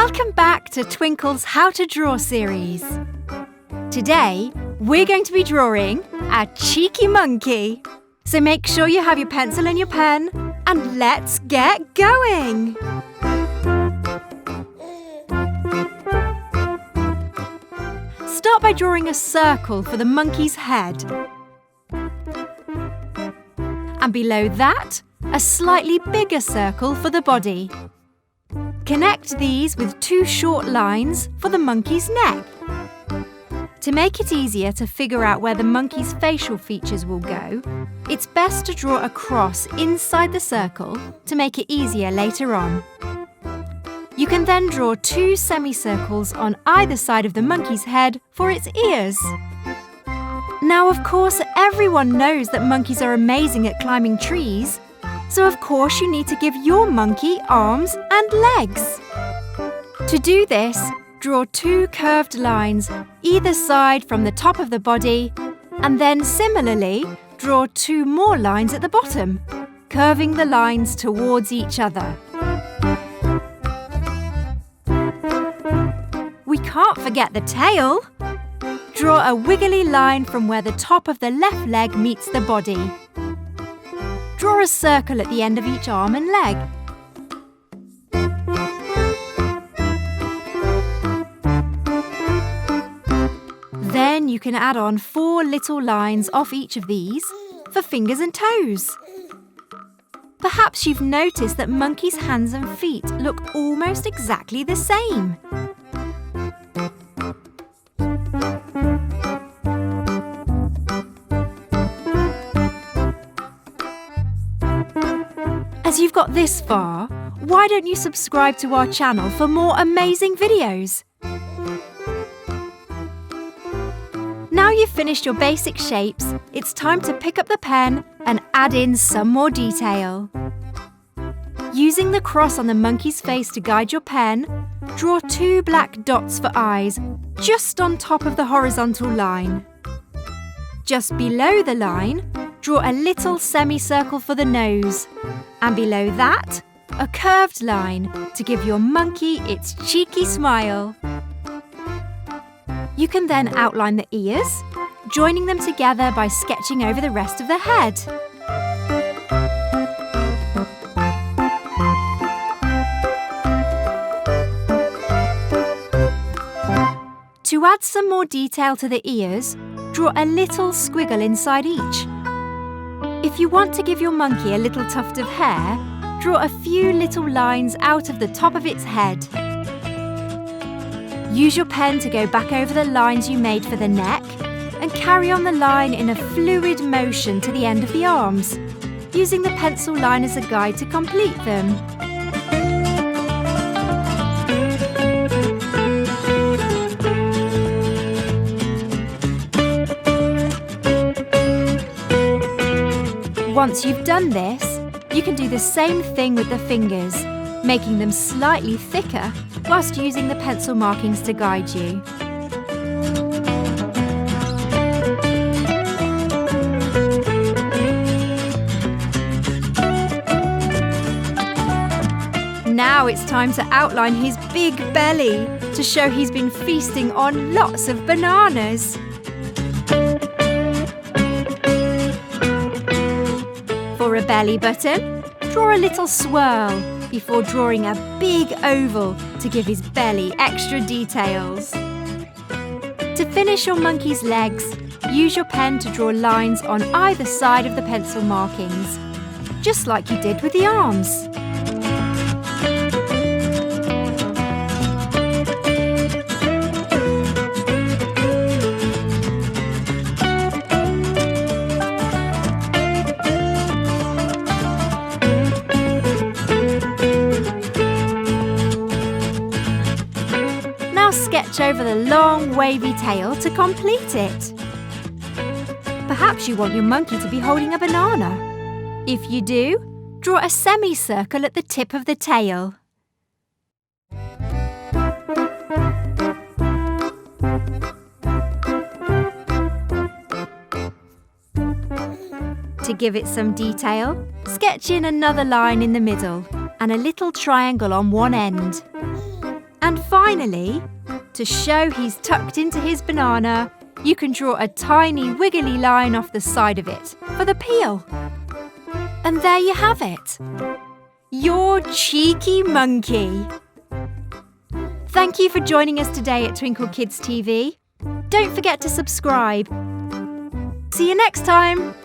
Welcome back to Twinkle's How to Draw series. Today, we're going to be drawing a cheeky monkey. So make sure you have your pencil and your pen, and let's get going! Start by drawing a circle for the monkey's head. And below that, a slightly bigger circle for the body. Connect these with two short lines for the monkey's neck. To make it easier to figure out where the monkey's facial features will go, it's best to draw a cross inside the circle to make it easier later on. You can then draw two semicircles on either side of the monkey's head for its ears. Now, of course, everyone knows that monkeys are amazing at climbing trees, so of course you need to give your monkey arms and legs. To do this, draw two curved lines either side from the top of the body, and then similarly draw two more lines at the bottom, curving the lines towards each other. We can't forget the tail. Draw a wiggly line from where the top of the left leg meets the body. Draw a circle at the end of each arm and leg. Then you can add on 4 little lines off each of these for fingers and toes. Perhaps you've noticed that monkeys' hands and feet look almost exactly the same. As you've got this far, why don't you subscribe to our channel for more amazing videos? Now you've finished your basic shapes, it's time to pick up the pen and add in some more detail. Using the cross on the monkey's face to guide your pen, draw 2 black dots for eyes just on top of the horizontal line. Just below the line, draw a little semicircle for the nose, and below that, a curved line to give your monkey its cheeky smile. You can then outline the ears, joining them together by sketching over the rest of the head. To add some more detail to the ears, draw a little squiggle inside each. If you want to give your monkey a little tuft of hair, draw a few little lines out of the top of its head. Use your pen to go back over the lines you made for the neck and carry on the line in a fluid motion to the end of the arms, using the pencil line as a guide to complete them. Once you've done this, you can do the same thing with the fingers, making them slightly thicker whilst using the pencil markings to guide you. Now it's time to outline his big belly to show he's been feasting on lots of bananas. For a belly button, draw a little swirl before drawing a big oval to give his belly extra details. To finish your monkey's legs, use your pen to draw lines on either side of the pencil markings, just like you did with the arms. Sketch over the long, wavy tail to complete it. Perhaps you want your monkey to be holding a banana. If you do, draw a semicircle at the tip of the tail. To give it some detail, sketch in another line in the middle and a little triangle on one end. And finally, to show he's tucked into his banana, you can draw a tiny wiggly line off the side of it for the peel. And there you have it. Your cheeky monkey. Thank you for joining us today at Twinkle Kids TV. Don't forget to subscribe. See you next time.